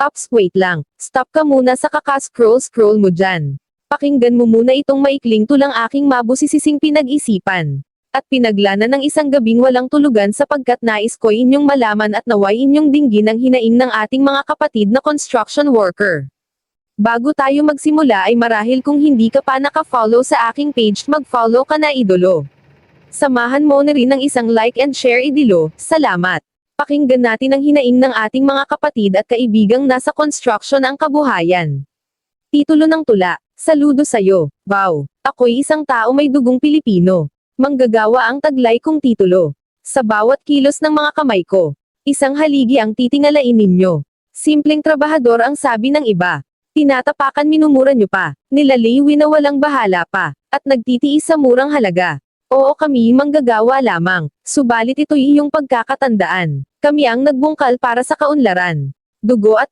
Ops, wait lang. Stop ka muna sa kaka-scroll mo dyan. Pakinggan mo muna itong maikling tulang aking mabusisising pinag-isipan. At pinaglanan ng isang gabing walang tulugan sapagkat nais ko inyong malaman at naway inyong dinggin ang hinaing ng ating mga kapatid na construction worker. Bago tayo magsimula ay marahil kung hindi ka pa naka-follow sa aking page, mag-follow ka na idolo. Samahan mo na rin ng isang like and share idolo, salamat. Pakinggan natin ang hinaing ng ating mga kapatid at kaibigang nasa construction ang kabuhayan. Titulo ng tula, Saludo sa'yo, wow, ako'y isang tao may dugong Pilipino. Manggagawa ang taglay kong titulo. Sa bawat kilos ng mga kamay ko, isang haligi ang titingalain ninyo. Simpleng trabahador ang sabi ng iba. Tinatapakan minumura nyo pa, nilaliwi na walang bahala pa, at nagtitiis sa murang halaga. Oo, kami manggagawa lamang, subalit ito'y iyong pagkakatandaan. Kami ang nagbungkal para sa kaunlaran. Dugo at